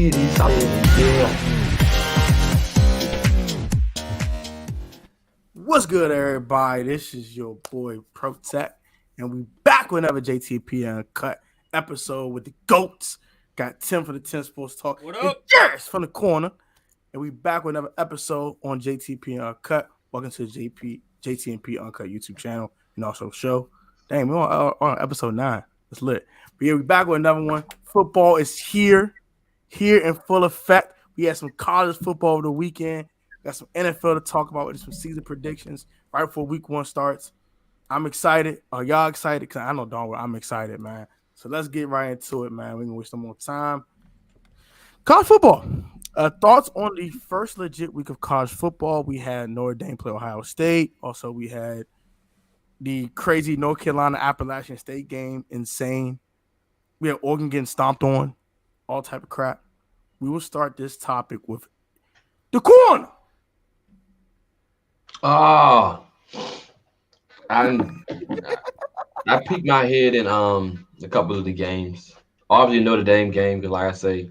series. What's good, everybody? This is your boy Protech, and we back with another JTP UnCut episode with the GOATs. Got Tim from the Tim Sports Talk. What up? Jeris from the corner. And we back with another episode on JTP UnCut. Welcome to the JT&P UnCut YouTube channel and also show. Dang, we're on episode 9. It's lit. But yeah, we back with another one. Football is here in full effect. We had some college football over the weekend. Got some NFL to talk about with some season predictions right before week 1 starts. I'm excited. Are y'all excited? Because I know darn well I'm excited, man. So let's get right into it, man. We can waste no more time. College football. Thoughts on the first legit week of college football. We had Notre Dame play Ohio State. Also, we had the crazy North Carolina Appalachian State game. Insane. We had Oregon getting stomped on. All type of crap. We will start this topic with the corner. Oh, I peeked my head in a couple of the games. Obviously, Notre Dame game, because like I say,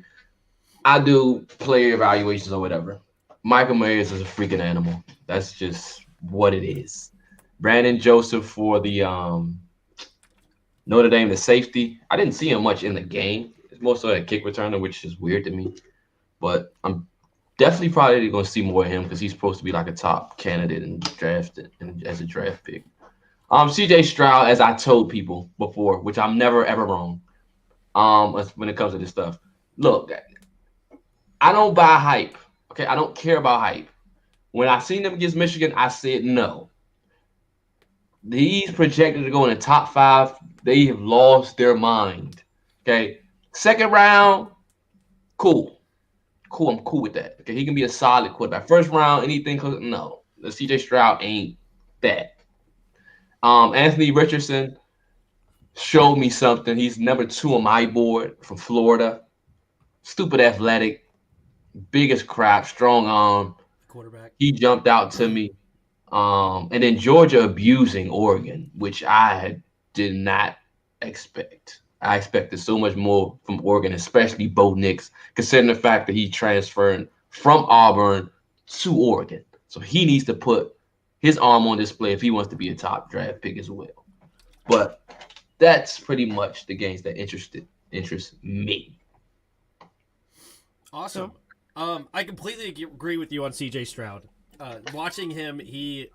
I do player evaluations or whatever. Michael Myers is a freaking animal. That's just what it is. Brandon Joseph for the Notre Dame, the safety. I didn't see him much in the game. It's mostly a kick returner, which is weird to me. But I'm definitely probably going to see more of him because he's supposed to be like a top candidate and drafted and as a draft pick. CJ Stroud, as I told people before, which I'm never ever wrong. When it comes to this stuff, look, I don't buy hype. Okay, I don't care about hype. When I seen them against Michigan, I said no. These projected to go in the top 5. They have lost their mind. Okay, second round, cool. I'm cool with that. Okay, he can be a solid quarterback. First round, anything close? No, the CJ Stroud ain't that. Anthony Richardson showed me something. He's number 2 on my board from Florida. Stupid athletic, biggest crap, strong arm. Quarterback. He jumped out to me. And then Georgia abusing Oregon, which I did not expect. I expected so much more from Oregon, especially Bo Nix, considering the fact that he transferred from Auburn to Oregon. So he needs to put his arm on display if he wants to be a top draft pick as well. But that's pretty much the games that interest me. Awesome. I completely agree with you on CJ Stroud. Watching him, he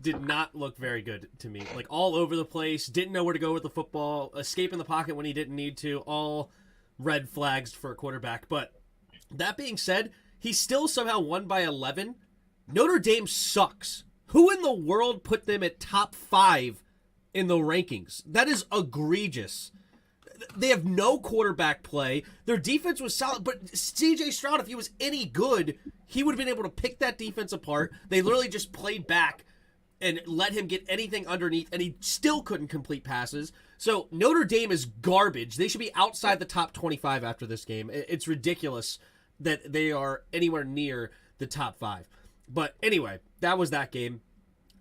did not look very good to me. Like all over the place, didn't know where to go with the football, escaping the pocket when he didn't need to, all red flags for a quarterback. But that being said, he still somehow won by 11. Notre Dame sucks. Who in the world put them at top 5 in the rankings? That is egregious. They have no quarterback play. Their defense was solid, but CJ Stroud, if he was any good, he would have been able to pick that defense apart. They literally just played back and let him get anything underneath, and he still couldn't complete passes. So Notre Dame is garbage. They should be outside the top 25 after this game. It's ridiculous that they are anywhere near the top 5. But anyway, that was that game.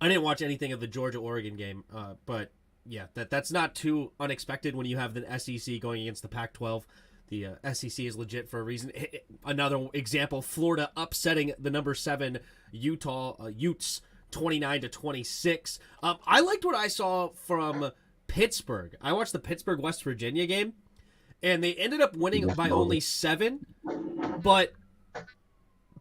I didn't watch anything of the Georgia-Oregon game, but yeah, that's not too unexpected when you have the SEC going against the Pac-12. The SEC is legit for a reason. Another example, Florida upsetting the number 7 Utah Utes 29-26. I liked what I saw from Pittsburgh. I watched the Pittsburgh-West Virginia game, and they ended up winning by only 7, but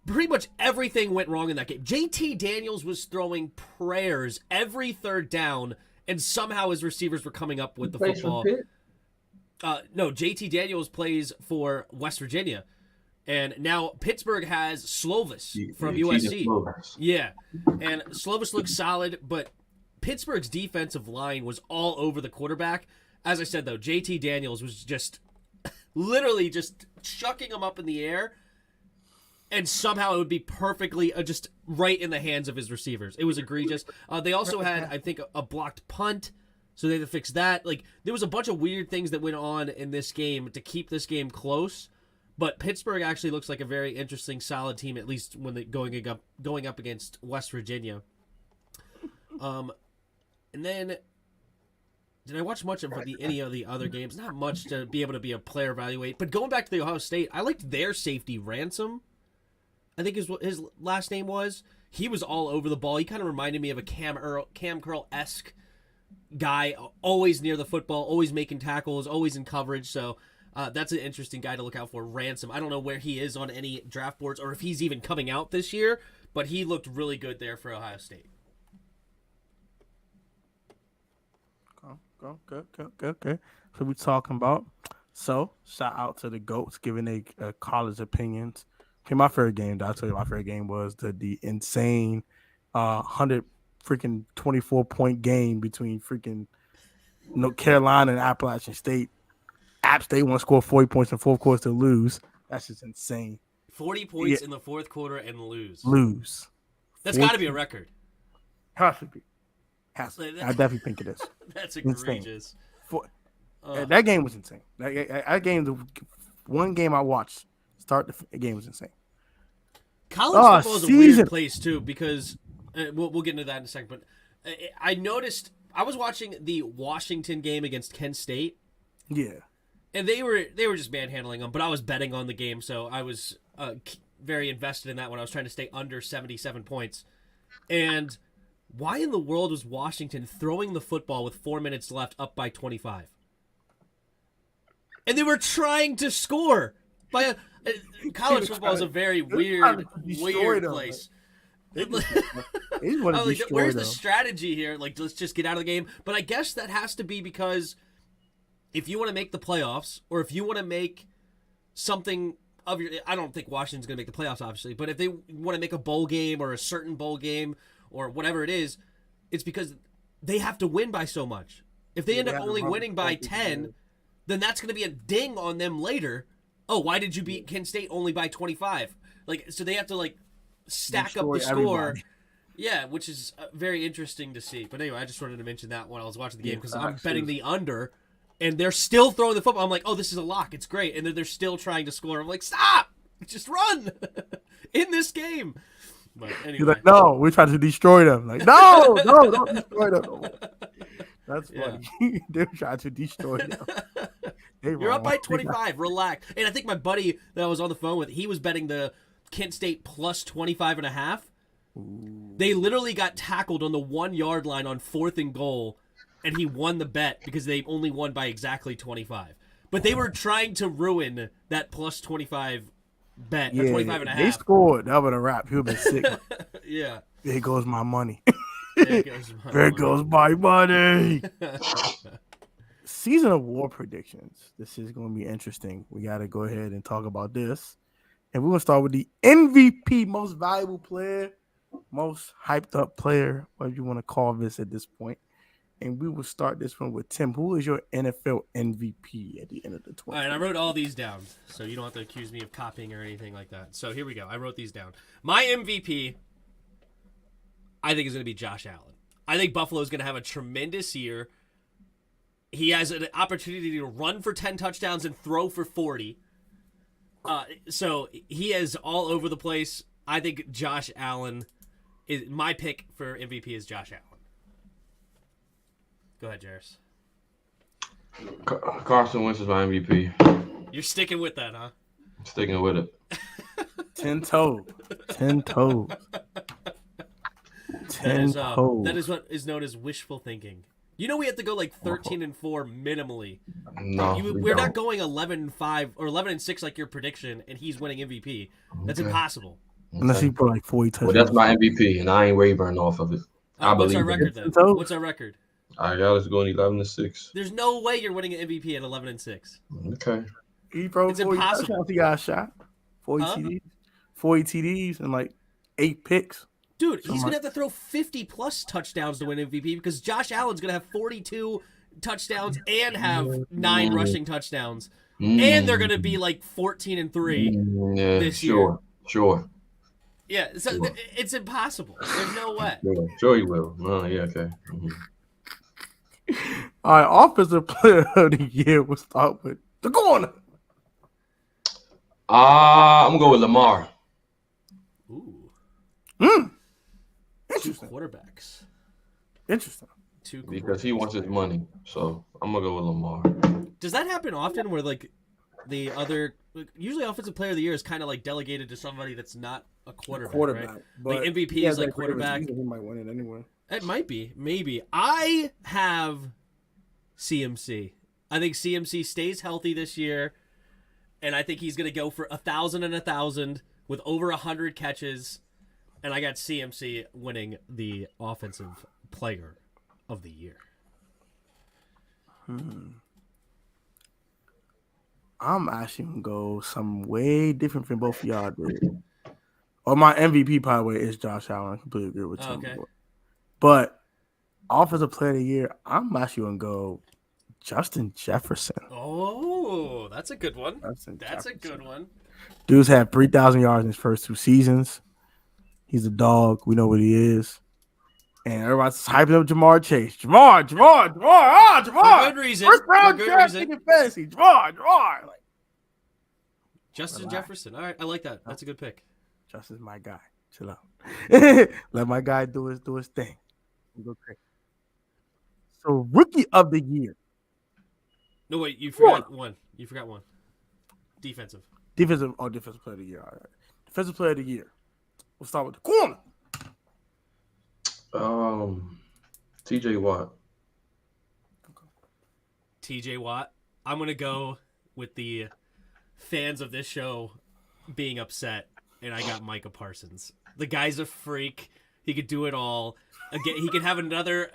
pretty much everything went wrong in that game. JT Daniels was throwing prayers every third down, and somehow his receivers were coming up with the football. No, JT Daniels plays for West Virginia. And now Pittsburgh has Slovis from USC. Yeah, and Slovis looks solid, but Pittsburgh's defensive line was all over the quarterback. As I said, though, JT Daniels was just literally just chucking him up in the air, and somehow it would be perfectly just right in the hands of his receivers. It was egregious. They also had, I think, a blocked punt, so they had to fix that. Like, there was a bunch of weird things that went on in this game to keep this game close. But Pittsburgh actually looks like a very interesting, solid team, at least when they're going up against West Virginia. And then did I watch much of any of the other games? Not much to be able to be a player evaluate. But going back to the Ohio State, I liked their safety, Ransom. I think is what his last name was. He was all over the ball. He kind of reminded me of a Cam Curl-esque guy, always near the football, always making tackles, always in coverage. So that's an interesting guy to look out for, Ransom. I don't know where he is on any draft boards or if he's even coming out this year, but he looked really good there for Ohio State. Good. So we're talking about. So shout out to the GOATs giving a college opinions. Okay, my favorite game. I'll tell you, my favorite game was the insane 24-point game between freaking Carolina and Appalachian State. App State want to score 40 points in fourth quarter to lose. That's just insane. 40 points in the fourth quarter and lose. That's 40. got to be a record. Has to be. I definitely think it is. That's egregious. That game was insane. That game, the one game I watched, the game was insane. College football is a weird place too because we'll get into that in a second. But I noticed I was watching the Washington game against Kent State. Yeah, and they were just manhandling them. But I was betting on the game, so I was very invested in that when I was trying to stay under 77 points. And why in the world was Washington throwing the football with 4 minutes left up by 25? And they were trying to score. College football is a very weird place. Where's the strategy here? Like, let's just get out of the game. But I guess that has to be because if you want to make the playoffs or if you want to make something of your... I don't think Washington's going to make the playoffs, obviously. But if they want to make a bowl game or a certain bowl game or whatever it is, it's because they have to win by so much. If they end up only winning by 10, then that's going to be a ding on them later. Oh, why did you beat Kent State only by 25? So they have to stack up the score. Everybody. Yeah, which is very interesting to see. But anyway, I just wanted to mention that when I was watching the game because I'm betting the under, and they're still throwing the football. I'm like, oh, this is a lock. It's great. And then they're still trying to score. I'm like, stop! Just run in this game. But anyway. You're like, no, we're trying to destroy them. Like, no, don't destroy them. That's funny. Yeah. They're trying to destroy them. You're up by 25. Relax. And I think my buddy that I was on the phone with, he was betting the Kent State plus 25.5. They literally got tackled on the 1 yard line on 4th and goal, and he won the bet because they only won by exactly 25. But they were trying to ruin that plus 25 bet, or 25.5. They scored. That would have wrapped. He would have been sick. Yeah. There goes my money. There goes my money. Season of War predictions. This is going to be interesting. We got to go ahead and talk about this. And we're going to start with the MVP, most valuable player, most hyped up player, whatever you want to call this at this point. And we will start this one with Tim. Who is your NFL MVP at the end of the 20? All right, I wrote all these down, so you don't have to accuse me of copying or anything like that. So here we go. I wrote these down. My MVP, I think, is going to be Josh Allen. I think Buffalo is going to have a tremendous year. He has an opportunity to run for 10 touchdowns and throw for 40. So he is all over the place. I think Josh Allen is my pick for MVP is Josh Allen. Go ahead, Jeris. Carson Wentz is my MVP. You're sticking with that, huh? I'm sticking with it. 10 toes. 10 toes. 10 toes. That is what is known as wishful thinking. You know we have to go 13-4 minimally. No, we're not going 11-5 or 11-6 like your prediction, and he's winning MVP. That's impossible. Unless he put 40 touchdowns. Well, that's my MVP, and I ain't wavering off of it. What's our record then? What's our record? I got us going 11-6. There's no way you're winning an MVP at 11-6. Okay. It's impossible. He got a shot. 40 TDs. 40 TDs and 8 picks. Dude, he's going to have to throw 50-plus touchdowns to win MVP because Josh Allen's going to have 42 touchdowns and have 9 rushing touchdowns. And they're going to be 14-3 this year. Sure. Yeah, so it's impossible. There's no way. Sure you will. Oh, yeah, okay. Mm-hmm. All right, offensive player of the year. We'll start with the corner. I'm going to go with Lamar. Ooh. Interesting. Quarterbacks. Interesting. Two because he wants his money. So I'm gonna go with Lamar. Does that happen often where like the other usually offensive player of the year is kind of like delegated to somebody that's not a quarterback, right? Like MVP is like quarterback. He might win it anyway. It might be, maybe. I have CMC. I think CMC stays healthy this year, and I think he's going to go for 1,000 and 1,000 with over 100 catches, and I got CMC winning the offensive player of the year. I'm actually going to go some way different from both of y'all did. Or my MVP, by the way, is Josh Allen. I completely agree with Tim. Okay. But offensive player of the year, I'm actually going to go Justin Jefferson. Oh, that's a good one. That's a good one. Dude's had 3,000 yards in his first 2 seasons. He's a dog. We know what he is. And everybody's hyping up Jamar Chase. Jamar. For good reason. First round draft pick in fantasy. Jamar. Like, Justin Jefferson. All right, I like that. That's a good pick. Justin's my guy. Chill out. Let my guy do his thing. Go crazy. So rookie of the year. No, wait, you forgot one. Defensive player of the year. All right. Defensive player of the year. We'll start with the corner. TJ Watt. TJ Watt. I'm going to go with the fans of this show being upset, and I got Micah Parsons. The guy's a freak. He could do it all. Again, he could have another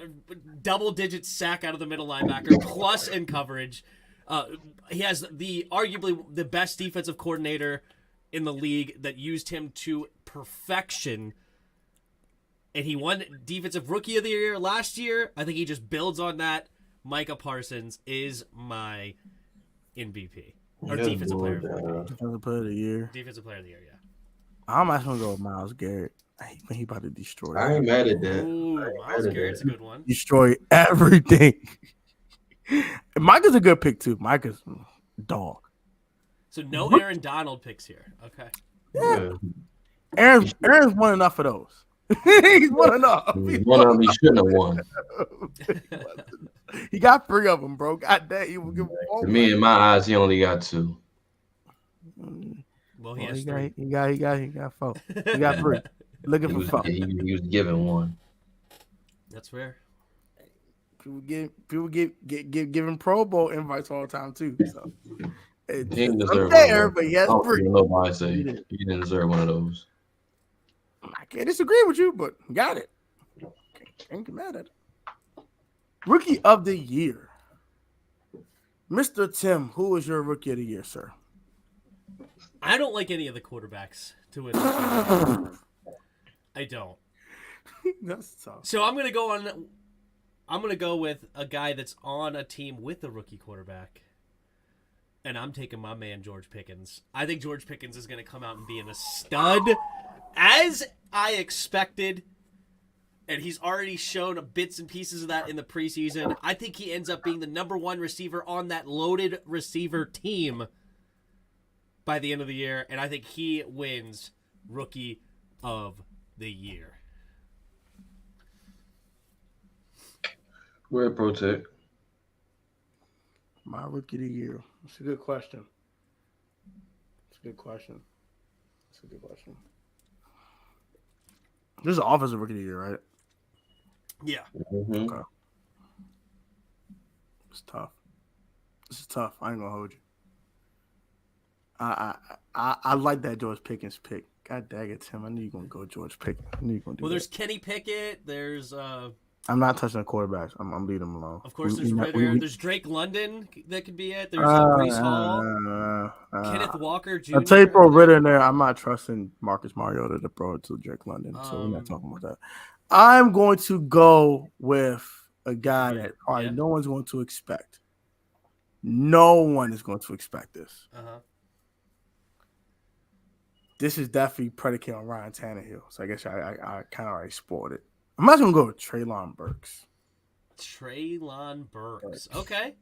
double-digit sack out of the middle linebacker, plus in coverage. He has arguably the best defensive coordinator in the league that used him to perfection. And he won Defensive Rookie of the Year last year. I think he just builds on that. Micah Parsons is my MVP. Or Defensive Player of the Year. Defensive Player of the Year. Defensive Player of the Year, yeah. I'm actually going to go with Myles Garrett. He about to destroy. I ain't mad at that. Ooh, Myles Garrett's a good one. Destroy everything. Micah's a good pick too. Micah's dog. So no Aaron Donald picks here. Okay. Yeah. Aaron's won enough of those. He's won enough. One of them he shouldn't have won. He got 3 of them, bro. God damn, he will give To me, in my eyes, he only got 2. Well, he has 3. He got 4. He got 3. Looking for 4. He was given 1. That's fair. People giving Pro Bowl invites all the time too. So he didn't deserve there, but he has 3. Nobody say he didn't deserve one of those. I can't disagree with you, but got it. Can't get mad at it. Rookie of the year, Mr. Tim. Who is your rookie of the year, sir? I don't like any of the quarterbacks to win. I don't. That's tough. So I'm gonna go with a guy that's on a team with a rookie quarterback, and I'm taking my man George Pickens. I think George Pickens is gonna come out and be a stud, as I expected, and he's already shown bits and pieces of that in the preseason. I think he ends up being the number 1 receiver on that loaded receiver team by the end of the year, and I think he wins Rookie of the Year. Where Protech? My rookie of the year. It's a good question. This is an offensive rookie of the year, right? Yeah. Mm-hmm. Okay. It's tough. This is tough. I ain't gonna hold you. I like that George Pickens pick. God dang it, Tim. I knew you were gonna go George Pickens. I knew you were gonna do there's Kenny Pickett. There's I'm not touching the quarterbacks. I'm leaving them alone. Of course, there's Ritter. There's Drake London that could be it. There's Breece Hall. Kenneth Walker Jr. I'll tell you, Pro Ritter in there. I'm not trusting Marcus Mariota to throw it to Drake London, so we're not talking about that. I'm going to go with a guy that probably no one's going to expect. No one is going to expect this. This is definitely predicated on Ryan Tannehill, so I guess I kind of already spoiled it. I'm not going to go with Treylon Burks. Okay.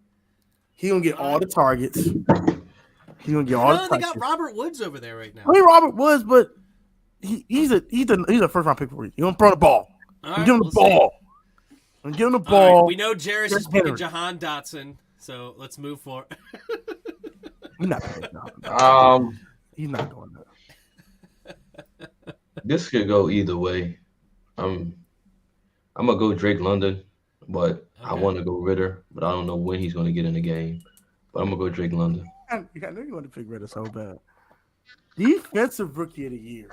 He's going to get all the targets. He's going to get all the touches. They got Robert Woods over there right now. I mean, Robert Woods, but he's a first-round pick for you. He's going to throw the ball. Give him the ball. And give him the All ball. right, we know Jeris is picking Henry. Jahan Dotson, so let's move forward. He's not picking Jahan. He's not doing that. This could go either way. I'm gonna go Drake London, but I Okay. want to go Ritter, but I don't know when he's gonna get in the game. But I'm gonna go Drake London. I know you want to pick Ritter so bad. Defensive Rookie of the Year.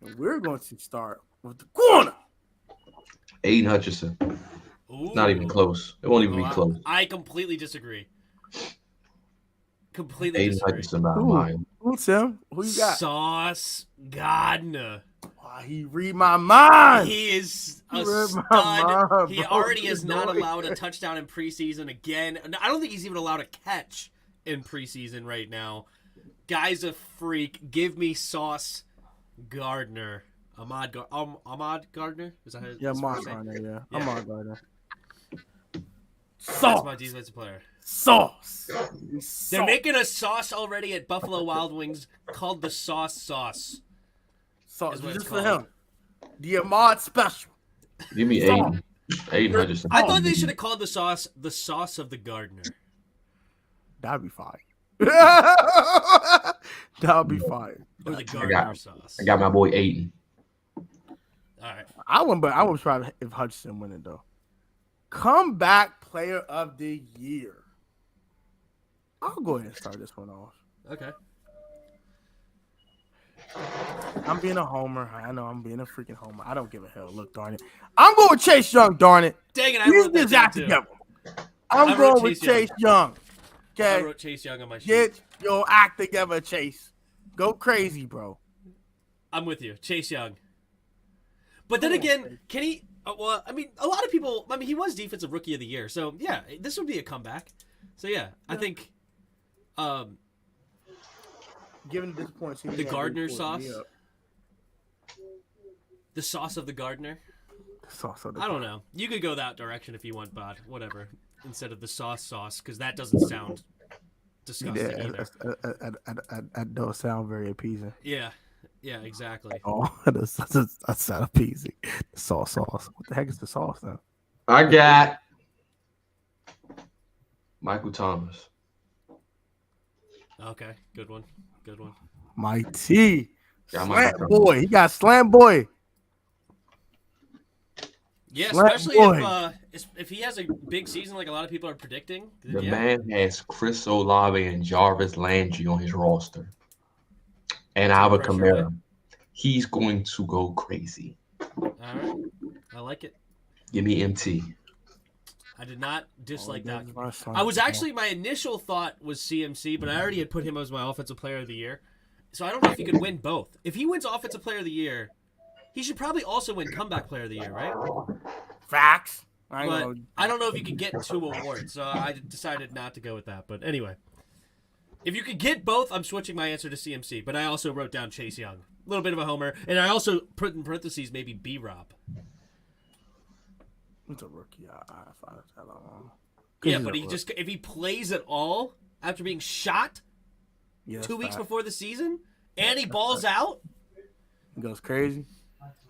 And we're going to start with the corner. Aiden Hutchinson. Ooh. Not even close. It won't even be Oh, close. I completely disagree. Completely Aiden disagree. Hutchinson by mine. Who's Tim? Who you got? Sauce Gardner. Oh, he read my mind. He is a He read stud. my mind, He bro. already is He's not doing allowed a it. touchdown in preseason again. I don't think he's even allowed a catch in preseason right now. Guy's a freak. Give me Sauce Gardner. Ahmad Gardner? Is that his Yeah, his Ahmad first name? Gardner. Yeah, Yeah. Ahmad Gardner. That's Sauce. my defensive player. Sauce. They're making a sauce already at Buffalo Wild Wings called the Sauce Sauce. Sauce. is what Just it's for called. him. The Ahmad special. Give me Sauce. Aiden. Aiden Hutchinson. I thought they should have called the sauce of the gardener. That'd be fine. That would be fine. Or the I gardener got, sauce. I got my boy Aiden. All right. I would try if Hutchinson win it though. Comeback Player of the Year. I'll go ahead and start this one off. Okay. I'm being a homer. I know I'm being a freaking homer. I don't give a hell. Look, darn it. I'm going with Chase Young, darn it. Dang it, I He's wrote that his down act too. together. I I'm wrote going with Chase Chase Young. I Okay. wrote Chase Young on my sheet. Get your act together, Chase. Go crazy, bro. I'm with you. Chase Young. But then again, can he... well, I mean, a lot of people... I mean, he was Defensive Rookie of the Year. So, yeah, this would be a comeback. So, yeah, I think... Given this point, The Gardner sauce? The sauce of the gardener? I don't know. You could go that direction if you want, Bod. Whatever. Instead of the sauce, because that doesn't sound disgusting either. That don't sound very appeasing. Yeah. Yeah, exactly. Oh, that's not appeasing. The sauce. What the heck is the sauce then? I got Michael Thomas. Okay, good one. My T. Got my Slant boy. He got slant boy. Yeah, Slant especially boy. if he has a big season like a lot of people are predicting. The Yeah. man has Chris Olave and Jarvis Landry on his roster. And Alvin pressure, Kamara. He's going to go crazy. All right, I like it. Give me MT. I did not dislike that. I I was actually, my initial thought was CMC, but I already had put him as my Offensive Player of the Year. So I don't know if he could win both. If he wins Offensive Player of the Year, he should probably also win Comeback Player of the Year, right? Facts. But I don't know if you could get 2 awards, so I decided not to go with that. But anyway, if you could get both, I'm switching my answer to CMC. But I also wrote down Chase Young. A little bit of a homer. And I also put in parentheses maybe B-Rob. It's a rookie. I find it that long. Yeah, but if he plays at all after being shot Yeah, 2 weeks fact. before the season and he balls out, He goes crazy.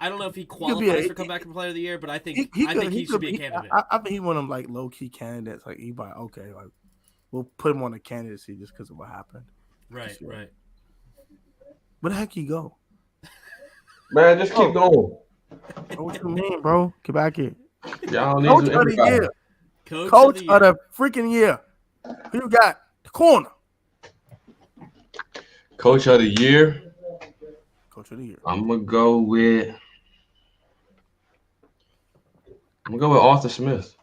I don't know if he be qualifies for Comeback Player of the Year, but I think he should be a candidate. I think he's one of them like low key candidates. Like he like okay, like we'll put him on the candidacy just because of what happened. Right. Where the heck he go? Man, just keep going. What you mean, bro? Get back here. Y'all need Coach some of the everybody. year. Coach Of the freaking year. Who you got? The corner. Coach of the year. Coach of the year. I'm gonna go with Arthur Smith.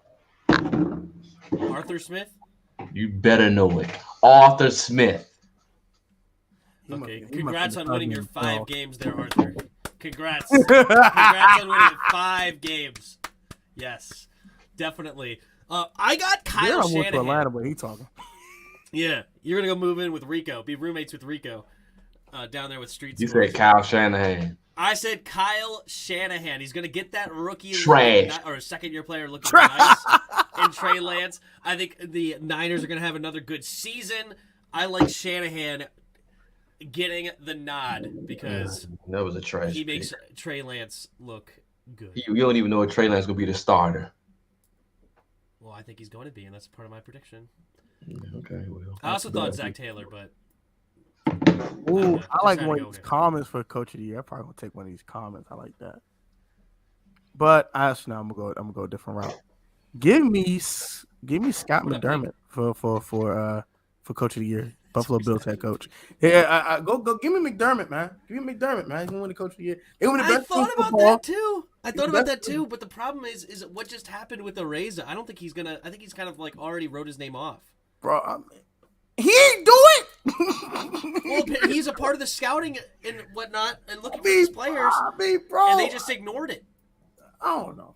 Arthur Smith? You better know it. Arthur Smith. Okay, He congrats must on be winning your thugging 5 games there, Arthur. Congrats. Congrats on winning 5 games. Yes, definitely. I got Kyle Yeah, I went to Shanahan. Atlanta, but he talking. Yeah, you're going to go move in with Rico, be roommates with Rico down there with Street You Sports. said Kyle Shanahan. I said Kyle Shanahan. He's going to get that rookie Trash. or second-year player looking nice in Trey Lance. I think the Niners are going to have another good season. I like Shanahan getting the nod because That was a trash. he makes Trey Lance look good. You don't even know if Trey Lance gonna be the starter. Well, I think he's going to be, and that's part of my prediction. Okay, well. I also thought Zach Taylor, but Ooh, Just I like had to one go of these here. comments for Coach of the Year. I'm probably gonna take one of these comments. I like that. But actually, no, I'm gonna go a different route. Give me Scott What up, McDermott for Coach of the Year, Buffalo Bills head coach. Yeah, go give me McDermott, man. Give me McDermott, man. He's gonna win the Coach of the Year. They win the I best thought team about football. that too. I thought He's about best that too. But the problem is what just happened with Areza. I don't think he's gonna. I think he's kind of like already wrote his name off. Bro, he ain't do it. Well, he's a part of the scouting and whatnot, and looking for these players, bro, and they just ignored it. I don't know.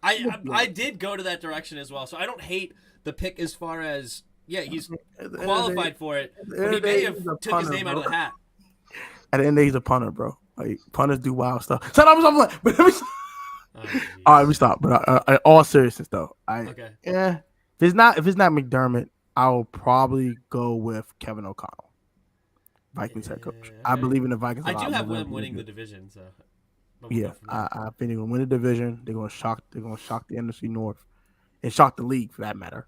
I did go to that direction as well, so I don't hate the pick as far as he's qualified for it, but he may have took his name out of the hat. At the end of the day, he's a punter, bro. Like punters do wild stuff. So I'm like, but let me stop. Oh, All right, let me stop. But all seriousness though, okay. If it's not McDermott, I'll probably go with Kevin O'Connell, Vikings head coach. Okay. I believe in the Vikings. I do have them winning the division, so yeah, I think they're gonna win the division. They're gonna shock the NFC North and shock the league for that matter.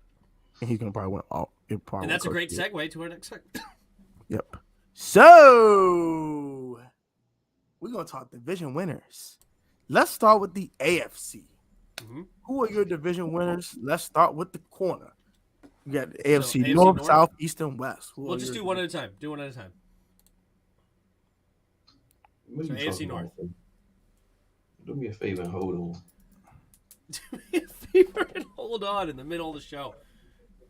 And he's gonna probably win all. And that's a great segue to our next segment. Yep. So we're gonna talk division winners. Let's start with the AFC. Mm-hmm. Who are your division winners? Let's start with the corner. You got the AFC, AFC North, North? South, East, and West. We'll just do one at a time. Do one at a time. What So are you AFC talking North. about? Do me a favor and hold on. Do me a favor and hold on in the middle of the show.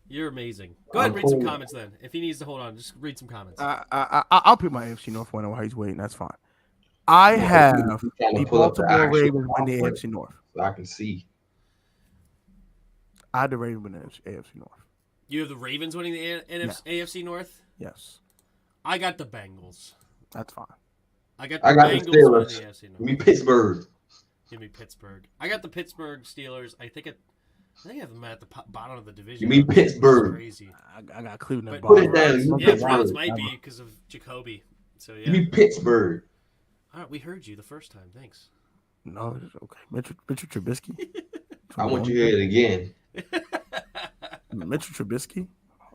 You're amazing. Go ahead and read some comments then. If he needs to hold on, just read some comments. I'll pick my AFC North winner while he's waiting. That's fine. I have the Baltimore Ravens win the AFC North. So I can see. I had the Ravens win the AFC North. You have the Ravens winning the AFC North? Yes. I got the Bengals. That's fine. I got the Bengals winning Steelers. the AFC North. Give me Pittsburgh. Give me Pittsburgh. I got the Pittsburgh Steelers. I think I have them at the bottom of the division. Give me Pittsburgh. That's crazy. I got Cleveland. But Put it down. Browns, You yeah, Pittsburgh. Browns might be because of Jacoby. So yeah. Give me Pittsburgh. All right, we heard you the first time. Thanks. No, it's okay. Mitchell Trubisky. I want you to hear it again. Mitchell Trubisky.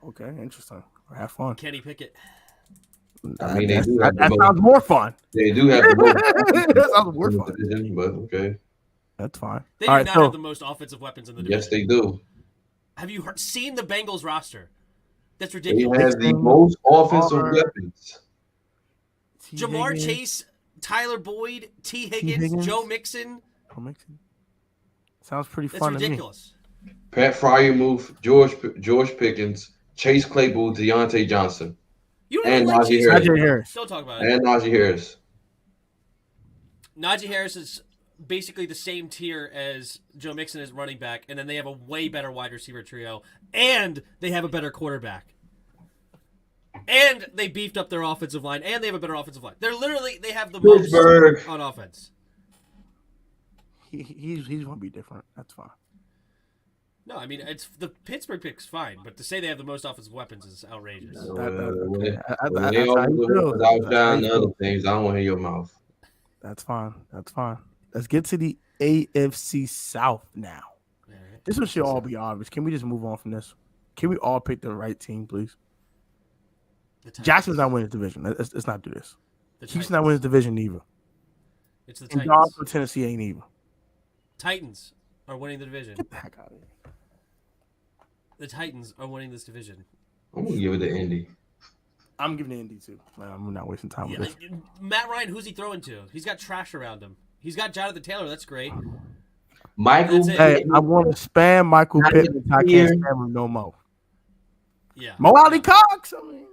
Okay, interesting. Have fun. Kenny Pickett. I mean, they do have that sounds more fun. They do have the That sounds more fun. division, but okay. That's fine. They do not have the most offensive weapons in the division. Yes, they do. Have you seen the Bengals roster? That's They ridiculous. have the most offensive weapons. Jamar Chase, Tyler Boyd, T. Higgins, Joe Mixon. Sounds pretty That's fun ridiculous. To me. Pat Fryermuth, George Pickens, Chase Claypool, Deontay Johnson, You don't and even like Najee Chase Harris. Claypool. Harris. Don't talk about it. And Najee Harris. Najee Harris is basically the same tier as Joe Mixon as running back, and then they have a way better wide receiver trio, and they have a better quarterback. And they beefed up their offensive line, and they have a better offensive line. They have the most on offense. He's gonna be different. That's fine. No, I mean it's the Pittsburgh pick's fine, but to say they have the most offensive weapons is outrageous. Other things, I don't want to hear your mouth. That's fine. That's fine. Let's get to the AFC South now. Right. This one should all be obvious. Can we just move on from this? Can we all pick the right team, please? Jackson's not winning the division. Let's not do this. Houston's not winning the division either. It's the And Titans. from Tennessee ain't either. Titans are winning the division. Get the heck out of here. The Titans are winning this division. I'm gonna give it to Indy. I'm giving it Indy too. I'm not wasting time with this. Matt Ryan, who's he throwing to? He's got trash around him. He's got Jonathan Taylor. That's great. Michael. Hey, I want to spam Michael Pittman. I can't spam him no more. Yeah. Mo Alley Cox. I mean,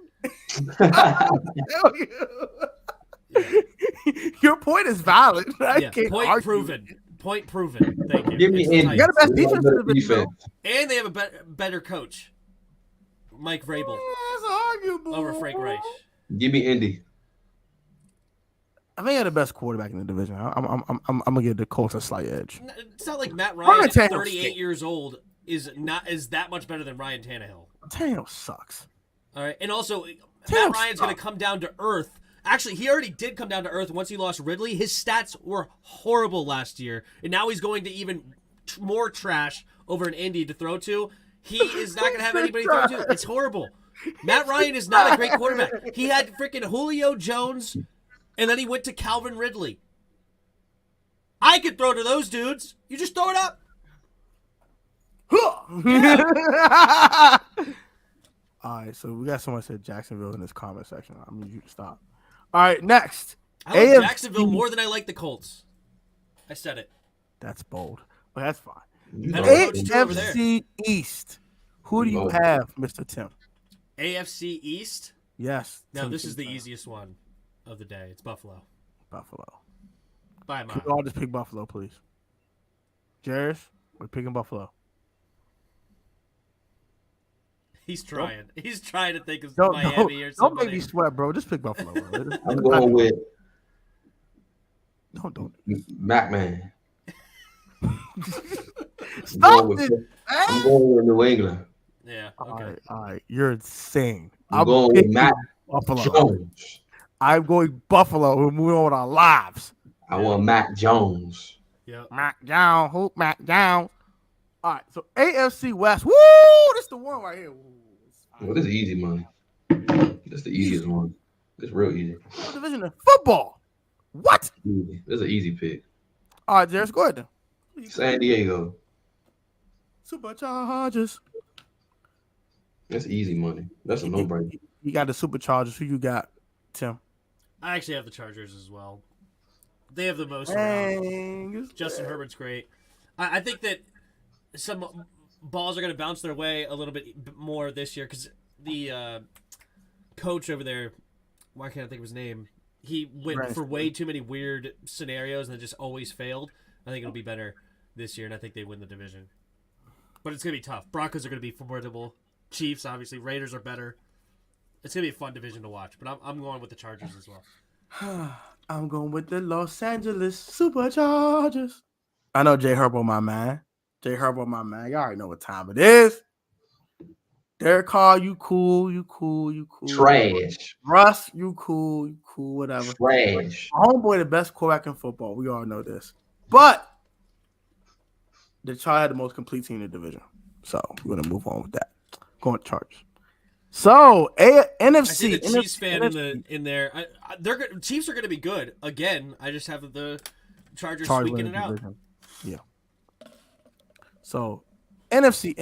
your point is valid. I can't point argue. proven. Point proven. Thank you. Give me Indy. You got the best defense in the division. And they have a better coach, Mike Vrabel, That's arguable. over Frank Reich. Give me Indy. I think they had the best quarterback in the division. I'm gonna give the Colts a slight edge. It's not like Matt Ryan, Tannehill 38 years old, is that much better than Ryan Tannehill. Tannehill sucks. All right, and also Tannehill Matt Ryan's going to come down to earth Actually, he already did come down to earth once he lost Ridley. His stats were horrible last year, and now he's going to even more trash over an Indy to throw to. He is not going to have anybody to throw to. It's horrible. Matt Ryan is not a great quarterback. He had freaking Julio Jones, and then he went to Calvin Ridley. I could throw to those dudes. You just throw it up. Yeah. All right, so we got someone said Jacksonville in this comment section. I'm gonna need you to stop. All right, next. I like Jacksonville more than I like the Colts. I said it. That's bold, but that's fine. AFC East. Who do you have, Mr. Tim? AFC East? Yes. No, this is the easiest one of the day. It's Buffalo. Buffalo. By a mile. Can we all just pick Buffalo, please? Jeris, we're picking Buffalo. He's trying. He's trying to think of Don't Miami or make somebody. me sweat, bro. Just pick Buffalo, bro. I'm going with Don't. Mac Man. Stop it. I'm going with New England. Yeah. Okay. All right. You're insane. I'm going with Mac Buffalo. Jones. I'm going Buffalo. We're moving on with our lives. I want Mac Jones. Yeah. Mac Jones. Who? Mac Jones. All right. So AFC West. Woo! This the one right here. Well, this is easy money. This is the easiest one. It's real easy. Division of football. What? Easy. This is an easy pick. All right, Jeris, go ahead then. San Diego. Superchargers. That's easy money. That's a no-brainer. You got the Superchargers. Who you got, Tim? I actually have the Chargers as well. They have the most around. Dang. Justin Herbert's great. I think that some balls are going to bounce their way a little bit more this year because the coach over there, why can't I think of his name? He went for way too many weird scenarios and just always failed. I think it'll be better this year, and I think they win the division. But it's going to be tough. Broncos are going to be formidable. Chiefs, obviously. Raiders are better. It's going to be a fun division to watch, but I'm going with the Chargers as well. I'm going with the Los Angeles Superchargers. I know Jay Herbo, my man. Y'all already know what time it is. Derek Carr, you cool. Trash. Russ, you cool, whatever. Trash. Homeboy, the best quarterback in football. We all know this. But the Chargers had the most complete team in the division. So we're gonna move on with that. Going Chargers. So NFC. I see the Chiefs fan in there. Chiefs are going to be good again. I just have the Chargers squeaking it out. Yeah. So NFC.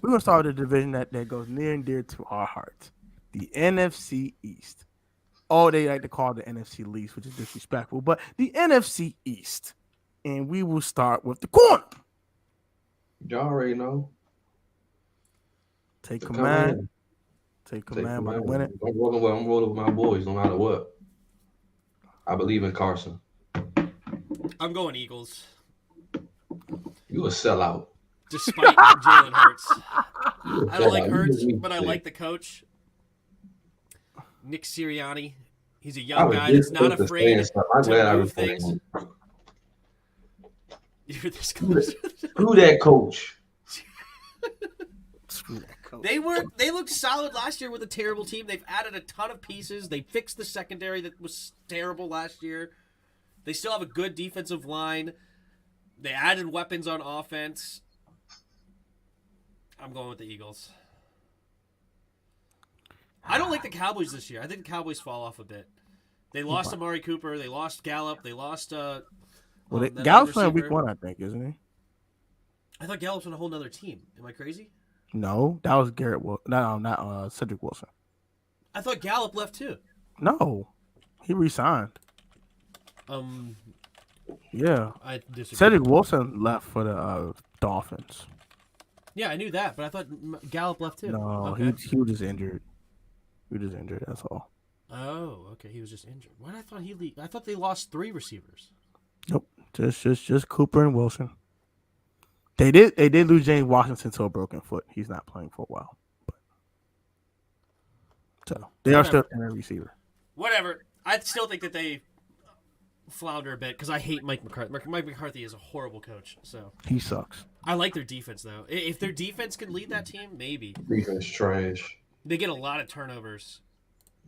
We're gonna start with a division that goes near and dear to our hearts. The NFC East. Oh, they like to call it the NFC least, which is disrespectful, but the NFC East. And we will start with the corner. Y'all already know. Take command by winning. I'm rolling with my boys no matter what. I believe in Carson. I'm going Eagles. You a sellout. Despite Jalen Hurts. I don't like Hurts, but I like the coach. Nick Sirianni. He's a young guy that's not afraid to move things. You're this close. Screw that coach. They looked solid last year with a terrible team. They've added a ton of pieces. They fixed the secondary that was terrible last year. They still have a good defensive line. They added weapons on offense. I'm going with the Eagles. I don't like the Cowboys this year. I think the Cowboys fall off a bit. They lost Amari Cooper. They lost Gallup. They lost. Gallup's on week 1, I think, isn't he? I thought Gallup's on a whole nother team. Am I crazy? No, that was Garrett. No, not Cedric Wilson. I thought Gallup left too. No, he resigned. Yeah. I disagree. Cedric Wilson left for the Dolphins. Yeah, I knew that, but I thought Gallup left too. No, okay. he was just injured. That's all. Oh, okay. He was just injured. Why did I thought I thought they lost 3 receivers. Nope. Just Cooper and Wilson. They did lose James Washington to a broken foot. He's not playing for a while. So they are still a receiver. Whatever. I still think that they flounder a bit because I hate Mike McCarthy. Mike McCarthy is a horrible coach. So he sucks. I like their defense though. If their defense can lead that team, maybe. Defense trash. They get a lot of turnovers.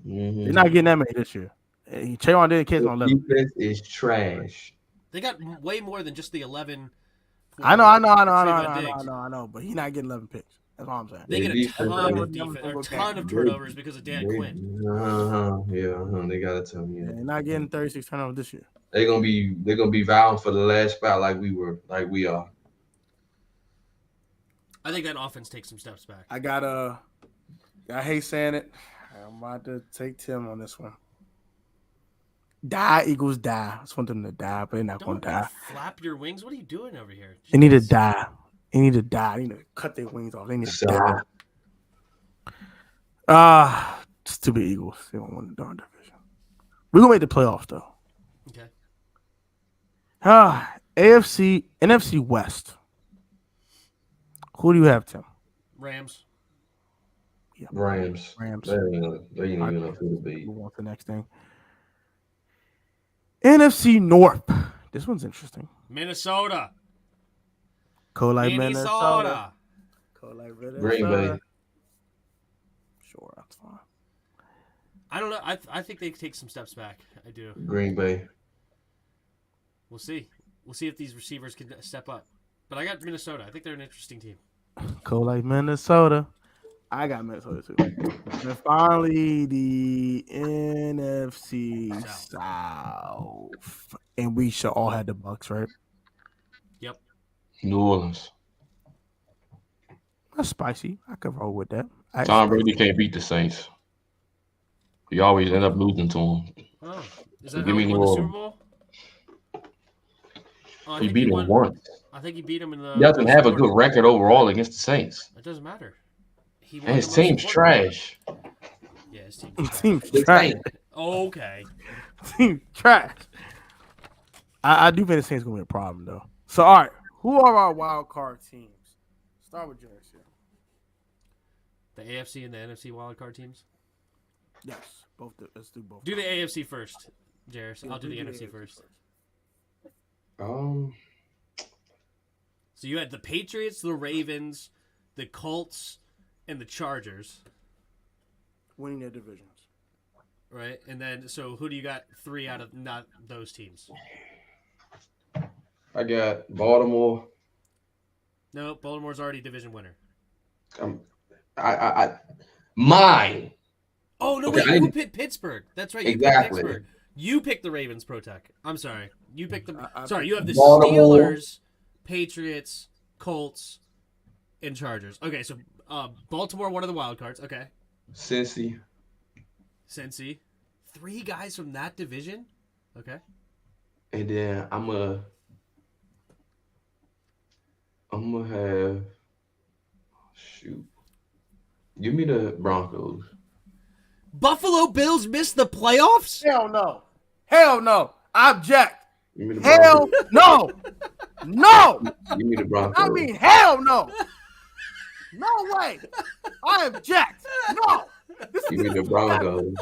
They're not getting that many this year. Trayvon did kids on 11. Defense is trash. They got way more than just the 11. I know. Trayvon Diggs. But he's not getting 11 picks. That's all I'm saying. They get a defense, ton of turnovers because of Dan Quinn. They gotta tell me. Yeah, they're not getting 36 turnovers this year. They're gonna be vying for the last spot like we are. I think that offense takes some steps back. I hate saying it. I'm about to take Tim on this one. Die, Eagles die. I just want them to die, but they're not going to die. Flap your wings. What are you doing over here? They need to die. They need to die. They need to cut their wings off. They need to die. Stupid Eagles. They don't win the darn division. We're going to make the playoffs, though. Okay. NFC West. Who do you have, Tim? Rams. Yeah. Rams. They ain't even know who to beat. Move on to the next thing. NFC North. This one's interesting. Minnesota. Minnesota. Green Bay. Sure, that's fine. I don't know. I think they take some steps back. I do. Green Bay. We'll see. We'll see if these receivers can step up. But I got Minnesota. I think they're an interesting team. Minnesota. I got Minnesota too. And finally, the NFC South. And we should all have the Bucks, right? Yep. New Orleans. That's spicy. I could roll with that. Tom Brady can't beat the Saints. We always end up losing to them. Oh, is that Give how me he New won the Orleans. Super Bowl? Oh, He beat him once. I think he beat him in the. He doesn't have a good record overall against the Saints. It doesn't matter. And his team's trash. Yeah, his team's trash. Team's trash. Okay. Team's trash. I do think the Saints going to be a problem, though. So, all right. Who are our wild card teams? Start with Jeris here. The AFC and the NFC wildcard teams? Yes. Let's do both. Do the AFC first, Jeris. I'll do the NFC first. So you had the Patriots, the Ravens, the Colts, and the Chargers. Winning their divisions. Right? And then, so who do you got 3 out of not those teams? I got Baltimore. No, Baltimore's already division winner. Mine. Oh, no, Okay, wait, you picked Pittsburgh. That's right, you Exactly. picked Pittsburgh. You picked the Ravens, Protech. I'm sorry. You picked the... Sorry, you have the Baltimore. Steelers, Patriots, Colts, and Chargers. Okay, so Baltimore, one of the wild cards. Okay. Cincy. 3 guys from that division? Okay. And then I'm gonna have give me the Broncos. Buffalo Bills missed the playoffs? Hell no. Hell no. I object. Give me the Hell Broncos. no. No. Give me the Broncos. I mean, hell no. No way. I object. No. Give me the Broncos.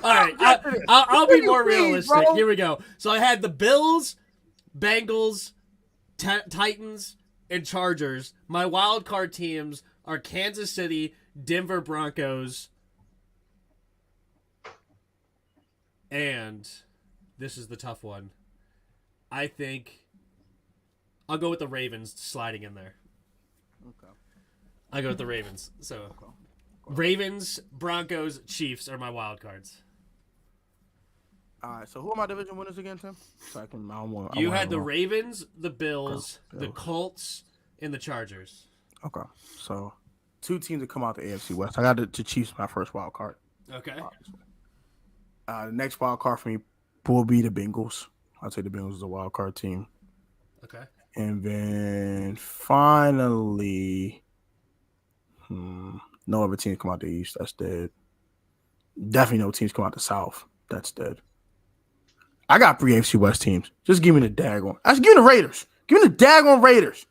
All right, I'll be more realistic. bro? Here we go. So I had the Bills, Bengals, Titans, and Chargers. My wild card teams are Kansas City, Denver Broncos, and this is the tough one. I think I'll go with the Ravens sliding in there. Okay. I go with the Ravens. So Ravens, Broncos, Chiefs are my wild cards. All right. So who are my division winners again, Tim? So You had the Ravens, the Bills, the Colts, and the Chargers. Okay. So 2 teams that come out the AFC West. I got the Chiefs my first wild card. Okay. The next wild card for me will be the Bengals. I'll take the Bengals as a wild card team. Okay. And then finally, no other teams come out the East. That's dead. Definitely no teams come out the South. That's dead. I got 3 AFC West teams. Just give me the daggone. Give me the Raiders. Give me the daggone Raiders.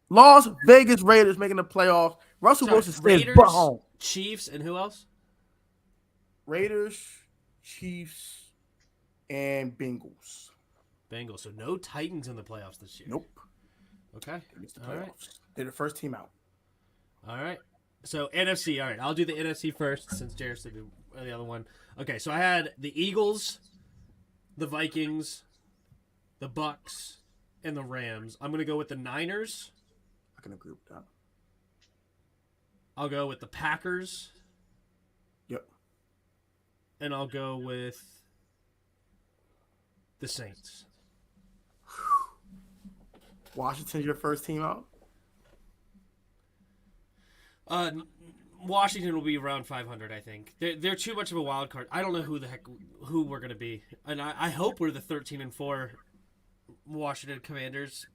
Las Vegas Raiders making the playoffs. Russell Wilson stays Raiders, butt home. Chiefs, and who else? Raiders, Chiefs, and Bengals. Bengals. So no Titans in the playoffs this year. Nope. Okay. They missed the All right. playoffs. They're the first team out. All right. So NFC. All right, I'll do the NFC first since Jeris did the other one. Okay, so I had the Eagles, the Vikings, the Bucks, and the Rams. I'm gonna go with the Niners. I can agree with that. I'll go with the Packers. Yep. And I'll go with the Saints. Washington's your first team out? Washington will be around 500, I think. They're too much of a wild card. I don't know who we're going to be. And I hope we're the 13-4 Washington Commanders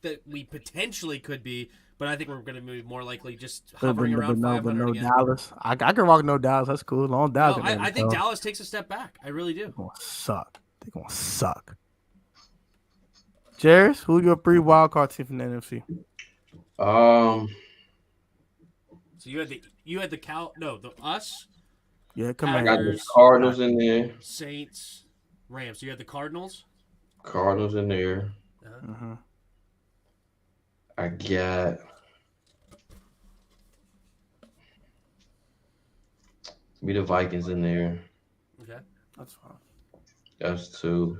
that we potentially could be, but I think we're going to be more likely just hovering around 500 but no again. Dallas. I can rock no Dallas. That's cool. Long Dallas. No, I think Dallas takes a step back. I really do. They're going to suck. They're going to suck. Jeris, who's your three wild card team from the NFC? So you had the us. Yeah, I Commanders. got the Cardinals in there. Saints, Rams. So you had the Cardinals. Cardinals in there. Uh-huh. I got me the Vikings in there. Okay. That's fine. That's two.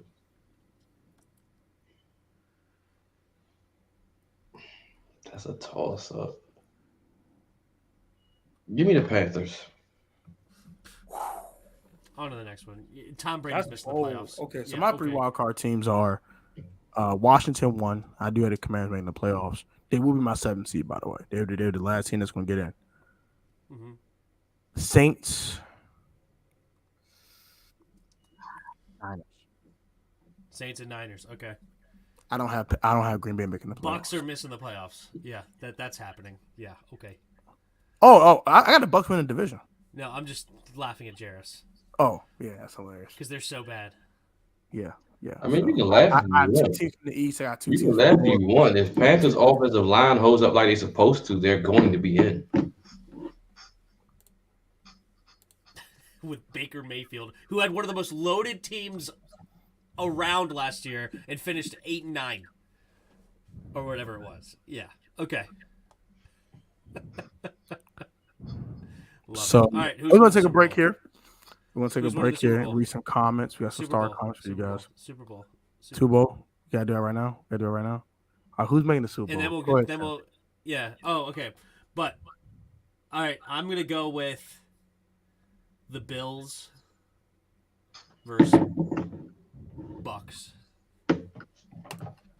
That's a toss up. Give me the Panthers. On to the next one. Tom Brady's missing the playoffs. Okay, so Yeah, my three wild card teams are Washington 1. I do have the Commanders making the playoffs. They will be my 7th seed, by the way. They're the last team that's going to get in. Mm-hmm. Saints. Niners. Saints and Niners. Okay. I don't have Green Bay making the playoffs. Bucks are missing the playoffs. Yeah, that's happening. Yeah. Okay. I got the Bucks winning the division. No, I'm just laughing at Jeris Oh, yeah, that's hilarious. because they're so bad. Yeah. I mean, you can laugh I if have you two want. teams from the East. I got two You teams. can laugh if you want. If Panthers' offensive line holds up like they're supposed to, they're going to be in. With Baker Mayfield, who had one of the most loaded teams around last year and finished 8-9 or whatever it was. Yeah. Okay. So All right, we're gonna take a break here. We're gonna take Who's a winning break the Super here and Bowl? read some comments. We got some Super star Bowl. comments for you guys. Super Bowl. Super Bowl. You gotta do it right now. Gotta do it right now. All right, who's making the Super Bowl? And then Go ahead, Tim. yeah. Oh, okay. But all right, I'm gonna go with the Bills versus Bucks.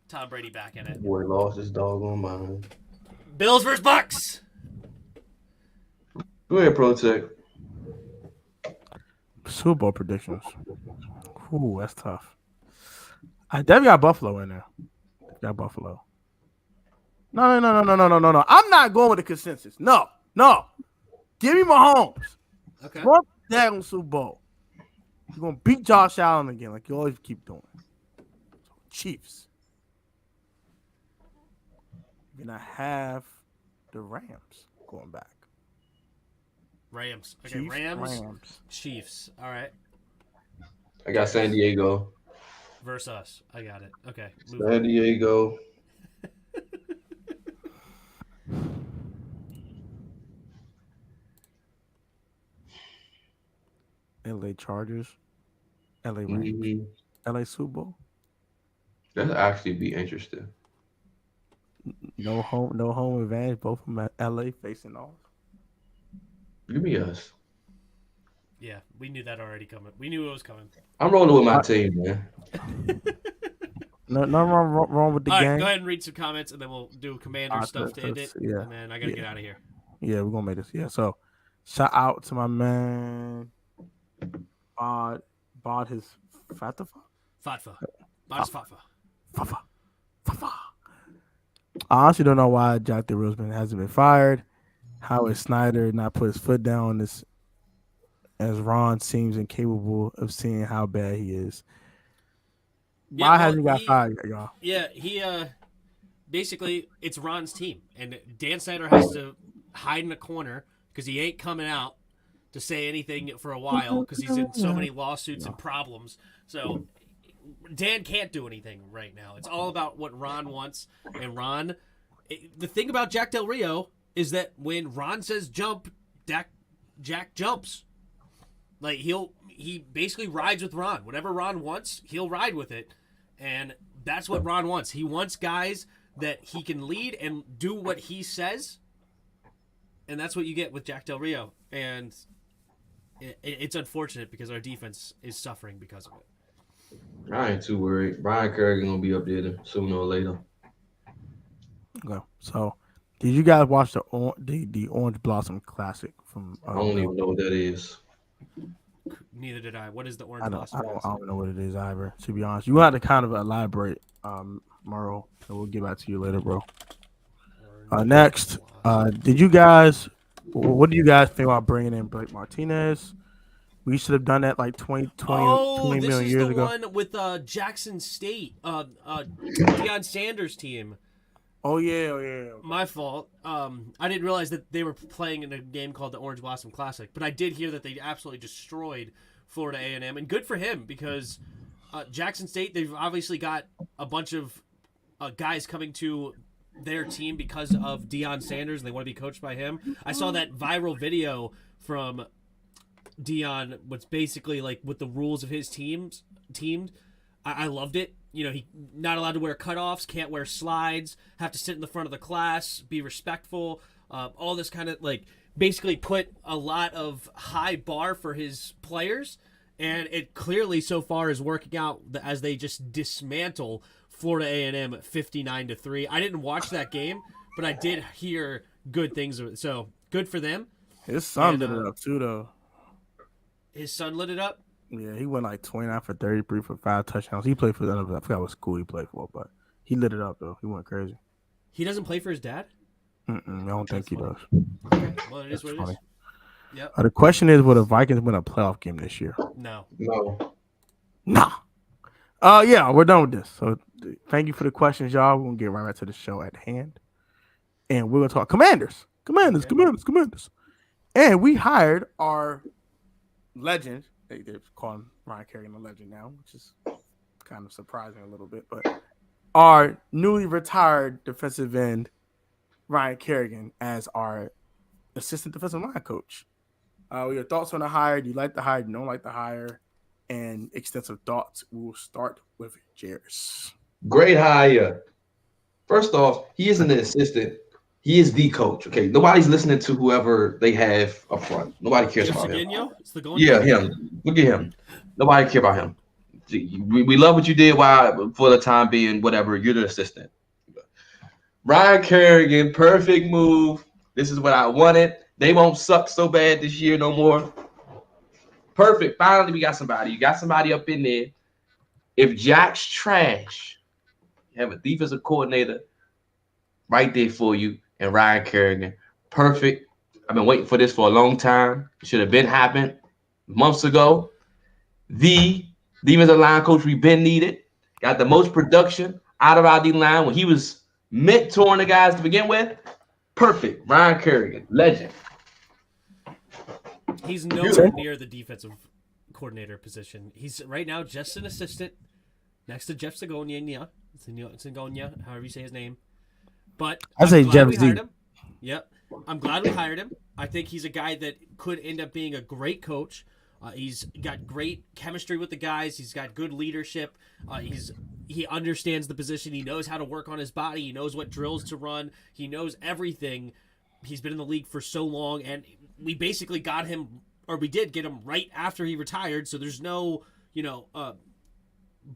Tom Brady back in it. Boy lost his doggone mind. Bills versus Bucks. Go ahead, Protech. Super Bowl predictions. Ooh, that's tough. I definitely got Buffalo in there. Got Buffalo. No. I'm not going with the consensus. No. Give me Mahomes. Okay. Fuck that on Super Bowl. You're gonna beat Josh Allen again, like you always keep doing. Chiefs. You're gonna have the Rams going back. Rams. Okay, Chiefs, Rams. Chiefs. All right. I got San Diego. Versus us. I got it. Okay. Move on. San Diego. LA Chargers. LA Rams. Mhm. LA Super Bowl. That'll actually be interesting. No home advantage. Both of them at LA facing off. Give me us. Yeah, we knew that already coming. We knew it was coming. I'm rolling with my team, man. No wrong with the All game. right, go ahead and read some comments, and then we'll do commander All right, stuff to end it. yeah. And then I gotta get out of here. Yeah, we're gonna make this. Yeah, so shout out to my man Bod his Fatafa. Fatfa. Boris Fatfa. Fafa. I honestly don't know why Jack the Roseman hasn't been fired. How is Snyder not put his foot down on this, as Ron seems incapable of seeing how bad he is. Yeah, Why well, hasn't he got fired yet, y'all? Yeah, he basically it's Ron's team, and Dan Snyder has to hide in a corner because he ain't coming out to say anything for a while because he's in so many lawsuits and problems. So Dan can't do anything right now. It's all about what Ron wants, and Ron. The thing about Jack Del Rio is that when Ron says jump, Jack jumps. Like he basically rides with Ron. Whatever Ron wants, he'll ride with it. And that's what Ron wants. He wants guys that he can lead and do what he says. And that's what you get with Jack Del Rio. And it's unfortunate because our defense is suffering because of it. I ain't too worried. Brian Kerrigan gonna be up there sooner or later. Okay, so did you guys watch the Orange Blossom Classic from? I don't even know what that is. Neither did I. What is the Orange Blossom? I don't know what it is either. To be honest, you have to kind of elaborate, Merle. So we'll get back to you later, bro. Next, did you guys? What do you guys think about bringing in Blake Martinez? We should have done that like 20 million years ago. This is the one with Jackson State, Deion Sanders' team. Oh yeah. My fault. I didn't realize that they were playing in a game called the Orange Blossom Classic, but I did hear that they absolutely destroyed Florida A&M, and good for him because Jackson State, they've obviously got a bunch of guys coming to their team because of Deion Sanders, and they want to be coached by him. I saw that viral video from Deion, what's basically like with the rules of his teamed. I loved it. You know, he not allowed to wear cutoffs, can't wear slides, have to sit in the front of the class, be respectful, all this kind of like basically put a lot of high bar for his players, and it clearly so far is working out as they just dismantle Florida A&M 59-3. I didn't watch that game, but I did hear good things. So good for them. His son lit it up too, though. His son lit it up. Yeah, he went like 29 for 33 for 5 touchdowns. He played for I forgot what school he played for, but he lit it up though. He went crazy. He doesn't play for his dad? I don't think he does. Okay. Well, it is what it is. Yep. The question is, will the Vikings win a playoff game this year? No. Nah. Yeah, we're done with this. So thank you for the questions, y'all. We're gonna get right back to the show at hand, and we're gonna talk Commanders. And we hired our legend. They call him Ryan Kerrigan a legend now, which is kind of surprising a little bit. But our newly retired defensive end, Ryan Kerrigan, as our assistant defensive line coach. Your thoughts on the hire? Do you like the hire? Do you don't like the hire? And extensive thoughts. We will start with Jeris. Great hire. First off, he isn't an assistant. He is the coach. Okay, nobody's listening to whoever they have up front. Nobody cares about him. Yeah, him. Look at him. Nobody cares about him. We love what you did. Why for the time being, whatever. You're the assistant. Ryan Kerrigan, perfect move. This is what I wanted. They won't suck so bad this year no more. Perfect. Finally, we got somebody. You got somebody up in there. If Jack's trash, you have a defensive coordinator right there for you. And Ryan Kerrigan, perfect. I've been waiting for this for a long time. It should have been happened months ago. The defensive line coach we've been needed. Got the most production out of our D line when he was mentoring the guys to begin with. Perfect. Ryan Kerrigan, legend. He's nowhere near the defensive coordinator position. He's right now just an assistant next to Jeff Segonia, however you say his name. But I say Jeff Z. Yep. I'm glad we hired him. I think he's a guy that could end up being a great coach. He's got great chemistry with the guys. He's got good leadership. He understands the position. He knows how to work on his body. He knows what drills to run. He knows everything. He's been in the league for so long, and we basically got him, or we did get him right after he retired. So there's no,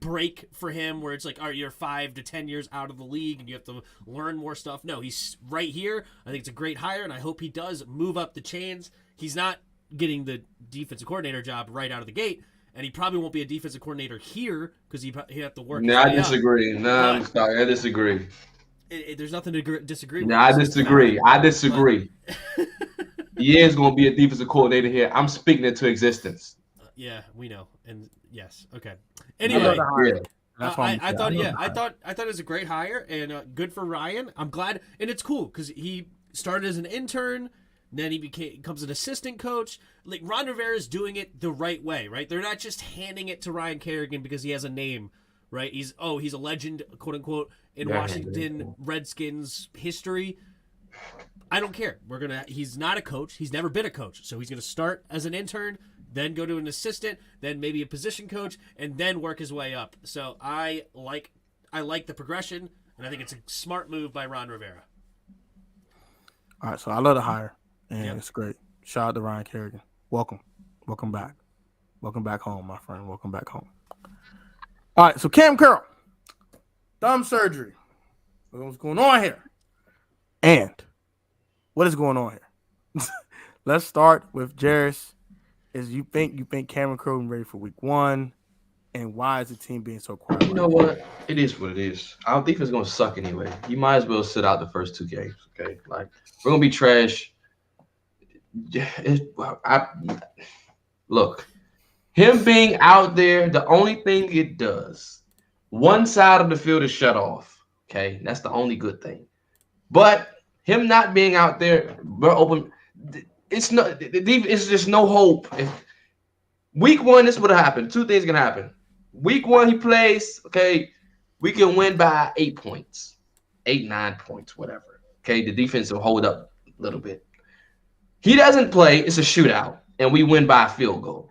break for him where it's like, all right, you're 5 to 10 years out of the league and you have to learn more stuff. No, he's right here. I think it's a great hire, and I hope he does move up the chains. He's not getting the defensive coordinator job right out of the gate, and he probably won't be a defensive coordinator here because he'd have to work. No, I disagree. No, I'm sorry. I disagree. There's nothing to disagree with. No, I disagree. He is going to be a defensive coordinator here. I'm speaking into existence. Yeah, we know. And yes, okay. Anyway, I thought it was a great hire and good for Ryan. I'm glad, and it's cool because he started as an intern, then he becomes an assistant coach. Like Ron Rivera is doing it the right way, right? They're not just handing it to Ryan Kerrigan because he has a name, right? He's a legend, quote unquote, in Washington Redskins history. I don't care. He's not a coach. He's never been a coach. So he's going to start as an intern, then go to an assistant, then maybe a position coach, and then work his way up. So I like the progression, and I think it's a smart move by Ron Rivera. All right, so I love the hire, and It's great. Shout out to Ryan Kerrigan. Welcome back. Welcome back home, my friend. Welcome back home. All right, so Cam Curl, thumb surgery. What's going on here? And what is going on here? Let's start with Jeris. You think Cameron Curl ready for week 1? And why is the team being so quiet? You know what? It is what it is. Our defense is going to suck anyway. You might as well sit out the first 2 games, okay? Like, we're going to be trash. Look, him being out there, the only thing it does, one side of the field is shut off, okay? That's the only good thing. But him not being out there, we're open. It's just no hope. If week 1, this would have happened. 2 things can happen. Week 1, he plays, okay, we can win by 8 points, 8, 9 points, whatever. Okay, the defense will hold up a little bit. He doesn't play, it's a shootout, and we win by a field goal.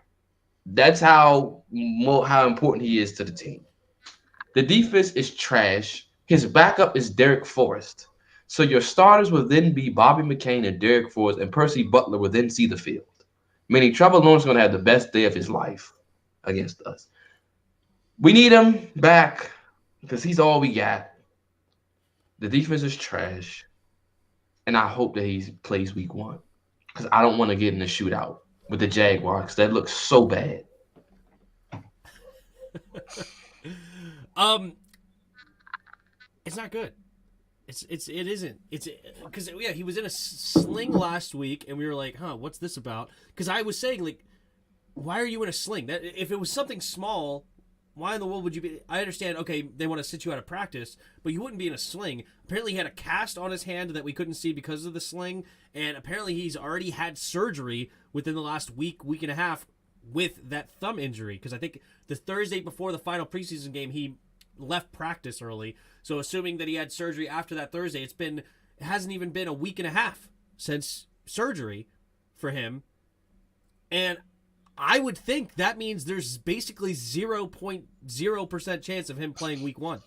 That's how important he is to the team. The defense is trash. His backup is Derek Forrest. So your starters will then be Bobby McCain and Derek Forrest, and Percy Butler will then see the field. Meaning Trevor Lawrence is going to have the best day of his life against us. We need him back because he's all we got. The defense is trash. And I hope that he plays week 1 because I don't want to get in a shootout with the Jaguars. That looks so bad. It's not good. It isn't. It's because he was in a sling last week, and we were like, what's this about? Because I was saying, like, why are you in a sling? That if it was something small, why in the world would you be? I understand. Okay, they want to sit you out of practice, but you wouldn't be in a sling. Apparently, he had a cast on his hand that we couldn't see because of the sling, and apparently he's already had surgery within the last week and a half with that thumb injury. Because I think the Thursday before the final preseason game, he left practice early. So assuming that he had surgery after that Thursday, it hasn't even been a week and a half since surgery for him. And I would think that means there's basically 0.0% chance of him playing week 1.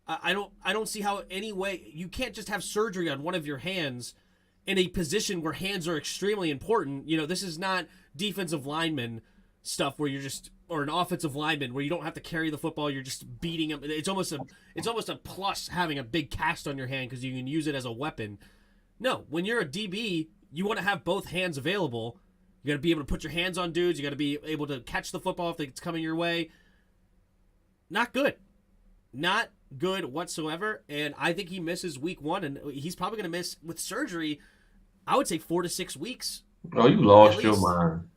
I don't see how any way you can't just have surgery on one of your hands in a position where hands are extremely important. You know, this is not defensive lineman stuff where you're just, or an offensive lineman where you don't have to carry the football, you're just beating him. It's almost a plus having a big cast on your hand because you can use it as a weapon. No, when you're a DB, you want to have both hands available. You got to be able to put your hands on dudes. You got to be able to catch the football if it's coming your way. Not good. Not good whatsoever. And I think he misses week 1, and he's probably going to miss with surgery, I would say 4 to 6 weeks. Oh, you lost your mind.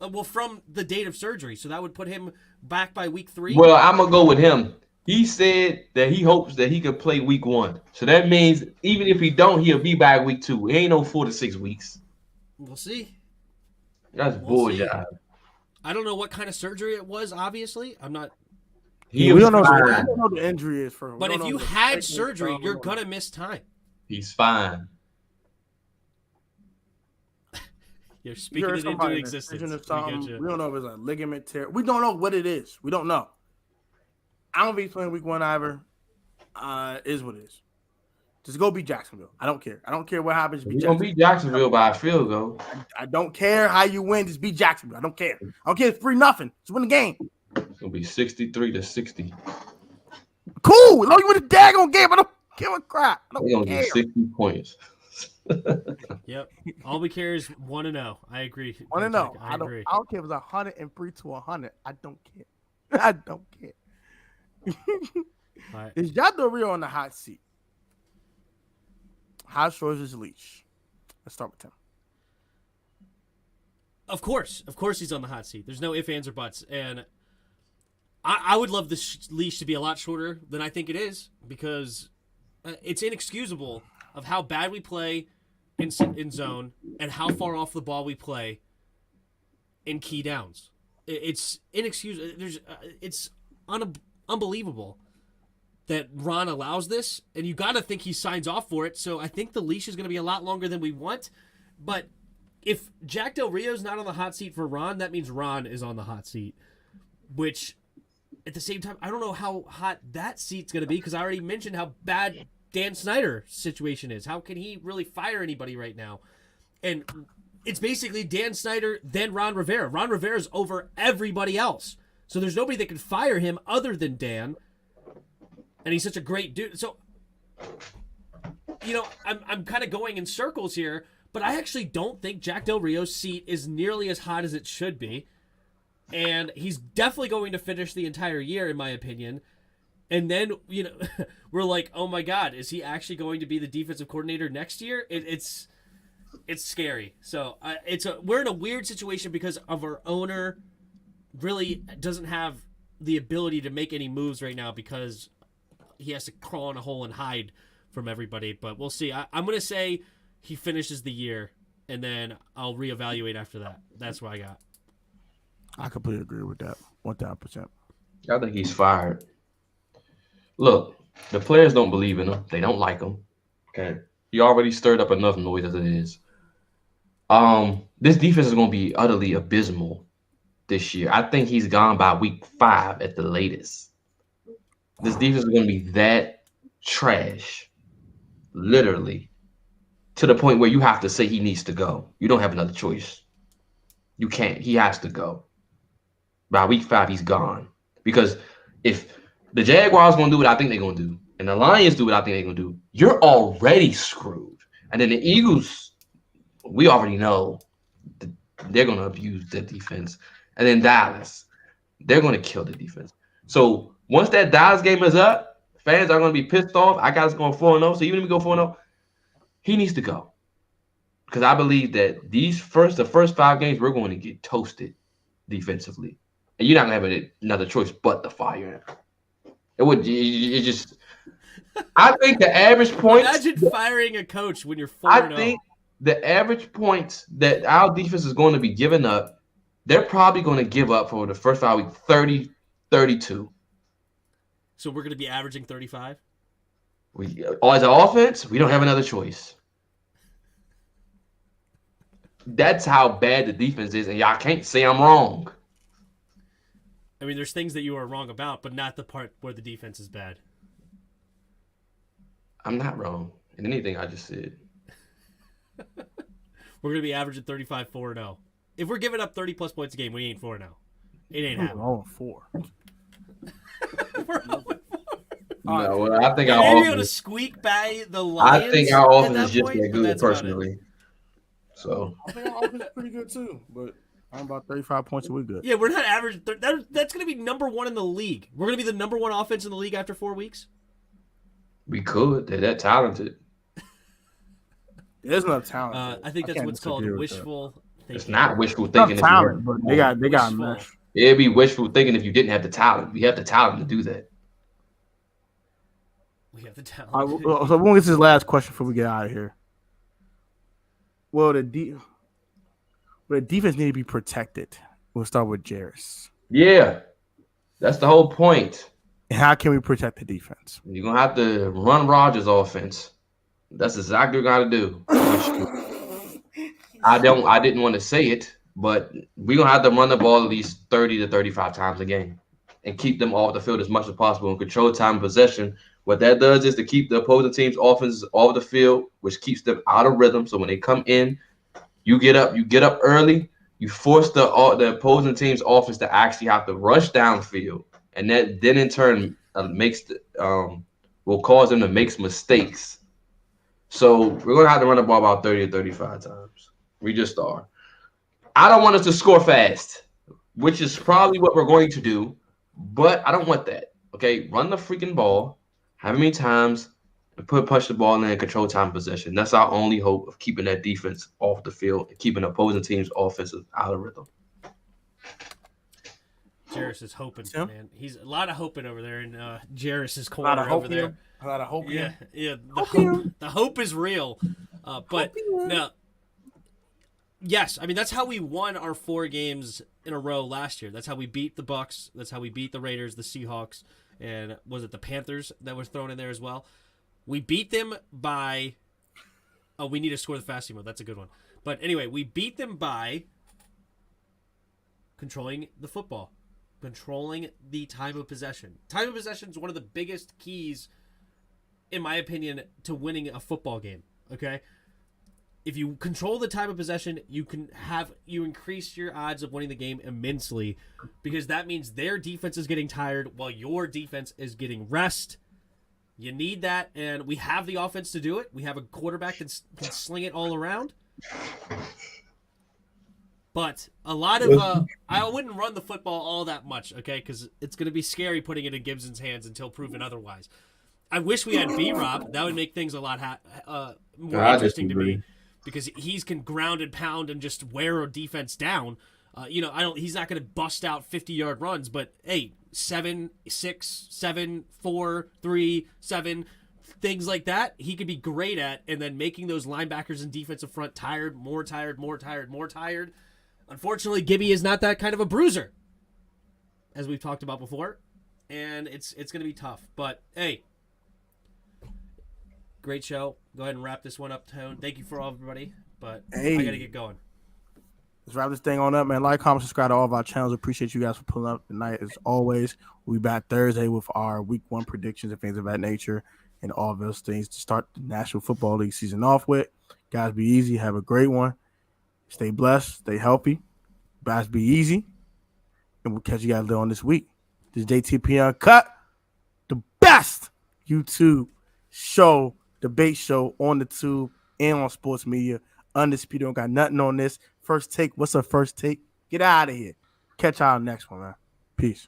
Well, from the date of surgery. So that would put him back by week 3. Well, I'm going to go with him. He said that he hopes that he could play week 1. So that means even if he don't, he'll be back week 2. It ain't no 4 to 6 weeks. We'll see. That's bullshit. I don't know what kind of surgery it was, obviously. I'm not. We don't know what the injury is for him. But if you had surgery, you're going to miss time. He's fine. You're speaking it into existence. We don't know if it's a ligament tear. We don't know what it is. We don't know. I don't be playing week 1 either. Is what it is. Just go beat Jacksonville. I don't care. I don't care what happens. You're going to beat Jacksonville by a field goal. I don't care how you win. Just beat Jacksonville. I don't care. I don't care. It's 3-0. Just win the game. It's going to be 63-60. Cool. No, you win the daggone game. I don't give a crap. I don't care. Get 60 points. Yep. All we care is 1-0. I agree. 1-0. I don't care if it's 103 to 100. I don't care. I don't care. Right. Is Yadoreo on the hot seat? How short is his leash? Let's start with Tim. Of course he's on the hot seat. There's no ifs, ands, or buts. And I would love this leash to be a lot shorter than I think it is because it's inexcusable of how bad we play in zone and how far off the ball we play in key downs. It's inexcusable. It's unbelievable. that Ron allows this, and you got to think he signs off for it. So I think the leash is going to be a lot longer than we want. But if Jack Del Rio's not on the hot seat for Ron, that means Ron is on the hot seat, which at the same time, I don't know how hot that seat's going to be because I already mentioned how bad Dan Snyder's situation is. How can he really fire anybody right now? And it's basically Dan Snyder, then Ron Rivera. Ron Rivera's over everybody else. So there's nobody that can fire him other than Dan. And he's such a great dude. So, I'm kind of going in circles here, but I actually don't think Jack Del Rio's seat is nearly as hot as it should be. And he's definitely going to finish the entire year, in my opinion. And then, we're like, oh my God, is he actually going to be the defensive coordinator next year? It's scary. So we're in a weird situation because of our owner really doesn't have the ability to make any moves right now because he has to crawl in a hole and hide from everybody. But we'll see. I'm going to say he finishes the year, and then I'll reevaluate after that. That's what I got. I completely agree with that. 1,000%. I think he's fired. Look, the players don't believe in him. They don't like him. Okay. He already stirred up enough noise as it is. This defense is going to be utterly abysmal this year. I think he's gone by week 5 at the latest. This defense is going to be that trash, literally, to the point where you have to say he needs to go. You don't have another choice. You can't. He has to go. By week 5, he's gone. Because if the Jaguars going to do what I think they're going to do, and the Lions do what I think they're going to do, you're already screwed. And then the Eagles, we already know they're going to abuse the defense. And then Dallas, they're going to kill the defense. So once that Dallas game is up, fans are going to be pissed off. I got us going 4-0. So even if we go 4-0, he needs to go. Because I believe that the first 5 games, we're going to get toasted defensively. And you're not going to have another choice but to fire him. I think the average points. Imagine firing a coach when you're 4-0. I think the average points that our defense is going to be giving up, they're probably going to give up for the first 5 weeks 30, 32. So we're going to be averaging 35? As an offense, we don't have another choice. That's how bad the defense is, and y'all can't say I'm wrong. I mean, there's things that you are wrong about, but not the part where the defense is bad. I'm not wrong in anything I just said. We're going to be averaging 35, 4-0. If we're giving up 30-plus points a game, we ain't 4-0. It ain't happening. We're 4. We're 0-4. No, I think our maybe offense able to squeak by the Lions. I think our offense is just point, that good personally. So I think our offense is pretty good too, but I'm about 35 points and we're good. Yeah, we're not average. That's going to be number 1 in the league. We're going to be the number 1 offense in the league after 4 weeks. we could. They're that talented. There's no talent. I think that's what's called wishful thinking. It's not wishful Not thinking. talent, but they got mesh. It'd be wishful thinking if you didn't have the talent. We have the talent to do that. We have the talent. So we'll get to this last question before we get out of here. Well, the defense need to be protected. We'll start with Jeris. Yeah, that's the whole point. And how can we protect the defense? You're gonna have to run Rodgers' offense. That's exactly what we gotta do. I didn't want to say it, but we're gonna have to run the ball at least 30 to 35 times a game and keep them off the field as much as possible and control time of possession. What that does is to keep the opposing team's offenses off the field, which keeps them out of rhythm. So when they come in, you get up early, you force the opposing team's offense to actually have to rush downfield, and that then in turn will cause them to make mistakes. So we're gonna have to run the ball about 30 to 35 times. We just are. I don't want us to score fast, which is probably what we're going to do, but I don't want that. Okay, run the freaking ball. How many times and push the ball in and control time possession. That's our only hope of keeping that defense off the field and keeping opposing teams' offenses out of rhythm. Jeris is hoping, man. He's a lot of hoping over there in Jeris's corner over there. A lot of hope. Yeah. The hope is real. But now, yes, I mean that's how we won our 4 games in a row last year. That's how we beat the Bucs. That's how we beat the Raiders, the Seahawks, and was it the Panthers that was thrown in there as well? We beat them by. Oh, we need to score the fast emo. That's a good one. But anyway, we beat them by controlling the football, controlling the time of possession. Time of possession is one of the biggest keys, in my opinion, to winning a football game. Okay, if you control the time of possession, you increase your odds of winning the game immensely, because that means their defense is getting tired while your defense is getting rest. You need that, and we have the offense to do it. We have a quarterback that can sling it all around. But a lot of I wouldn't run the football all that much, okay? Because it's going to be scary putting it in Gibson's hands until proven otherwise. I wish we had B-Rob. That would make things a lot more interesting to me, because he's can ground and pound and just wear a defense down. He's not going to bust out 50-yard runs, but hey, 7, 6, 7, 4, 3, 7, things like that, he could be great at, and then making those linebackers and defensive front tired, more tired, more tired, more tired. Unfortunately, Gibby is not that kind of a bruiser, as we've talked about before, and it's going to be tough. But hey, great show. Go ahead and wrap this one up, Tone. Thank you for all, everybody, but I got to get going. Let's wrap this thing on up, man. Like, comment, subscribe to all of our channels. Appreciate you guys for pulling up tonight. As always, we'll be back Thursday with our Week 1 predictions and things of that nature, and all of those things to start the National Football League season off with. Guys, be easy. Have a great one. Stay blessed. Stay healthy. Guys, be easy. And we'll catch you guys later on this week. This is JTP UnCut, the best YouTube show, debate show on the tube and on sports media. Undisputed. Don't got nothing on this. First take. What's our first take? Get out of here. Catch y'all next one, man. Peace.